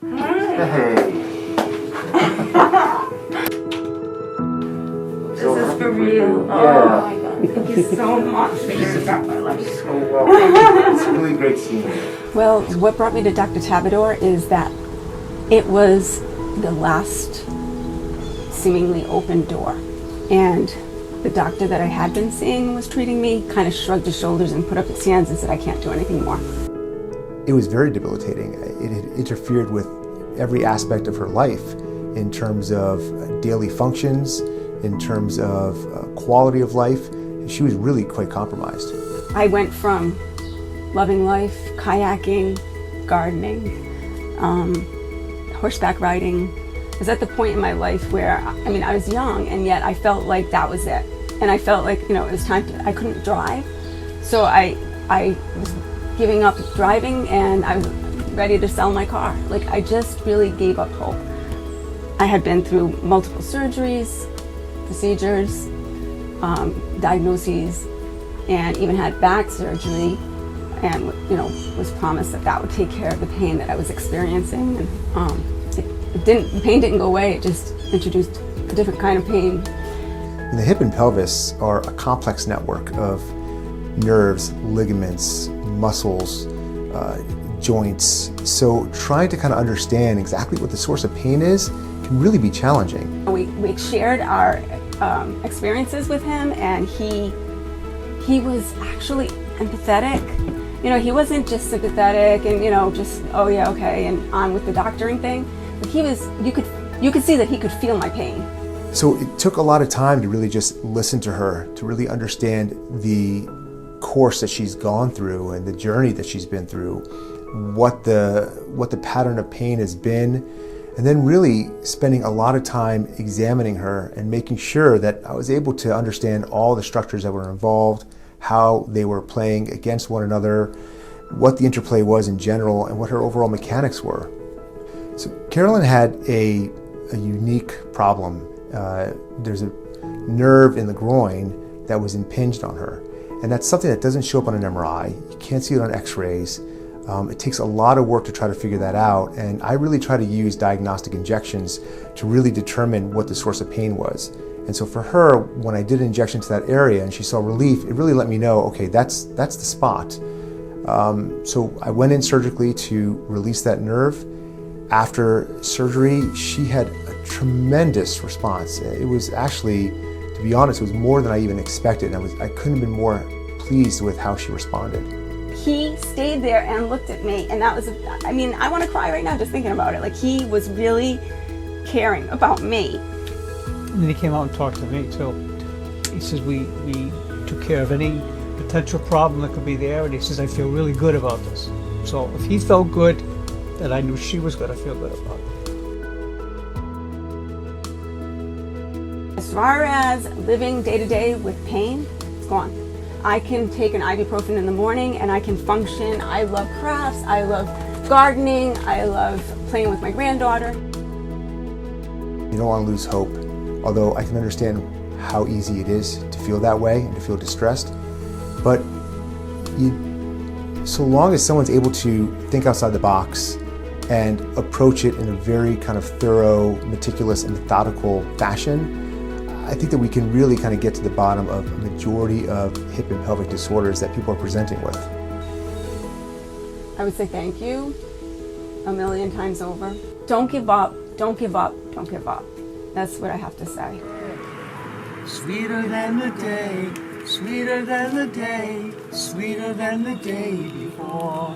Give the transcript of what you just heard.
Hey. This is for real. Yeah. Oh my God. Thank you so much for hearing about my life. So welcome. It's really great seeing you. Well, what brought me to Dr. Tabaddor is that it was the last seemingly open door. And the doctor that I had been seeing was treating me kind of shrugged his shoulders and put up his hands and said, I can't do anything more. It was very debilitating. It had interfered with every aspect of her life in terms of daily functions, in terms of quality of life. She was really quite compromised. I went from loving life, kayaking, gardening, horseback riding. I was at the point in my life where, I was young and yet I felt like that was it. And I felt like, it was time to, I couldn't drive. So I was giving up driving and I was ready to sell my car. Like I just really gave up hope. I had been through multiple surgeries, procedures, diagnoses, and even had back surgery, and was promised that that would take care of the pain that I was experiencing. And the pain didn't go away. It just introduced a different kind of pain. And the hip and pelvis are a complex network of nerves, ligaments, muscles, joints. So trying to kind of understand exactly what the source of pain is can really be challenging. We shared our experiences with him, and he was actually empathetic. He wasn't just sympathetic and just, oh yeah, okay, and on with the doctoring thing. But he was, you could see that he could feel my pain. So it took a lot of time to really just listen to her, to really understand the course that she's gone through and the journey that she's been through, what the pattern of pain has been, and then really spending a lot of time examining her and making sure that I was able to understand all the structures that were involved, how they were playing against one another, what the interplay was in general, and what her overall mechanics were. So Carolyn had a unique problem. There's a nerve in the groin that was impinged on her. And that's something that doesn't show up on an MRI. You can't see it on x-rays. It takes a lot of work to try to figure that out. And I really try to use diagnostic injections to really determine what the source of pain was. And so for her, when I did an injection to that area and she saw relief, it really let me know, okay, that's the spot. So I went in surgically to release that nerve. After surgery, she had a tremendous response. It was actually, to be honest, it was more than I even expected. I couldn't have been more pleased with how she responded. He stayed there and looked at me, and that was, I want to cry right now just thinking about it. Like, he was really caring about me. And then he came out and talked to me too. He says, we took care of any potential problem that could be there, and he says, I feel really good about this. So if he felt good, then I knew she was going to feel good about it. As far as living day to day with pain, it's gone. I can take an ibuprofen in the morning and I can function. I love crafts, I love gardening, I love playing with my granddaughter. You don't want to lose hope, although I can understand how easy it is to feel that way and to feel distressed. But so long as someone's able to think outside the box and approach it in a very kind of thorough, meticulous, and methodical fashion, I think that we can really kind of get to the bottom of a majority of hip and pelvic disorders that people are presenting with. I would say thank you 1,000,000 times over. Don't give up, don't give up, don't give up. That's what I have to say. Sweeter than the day, sweeter than the day, sweeter than the day before.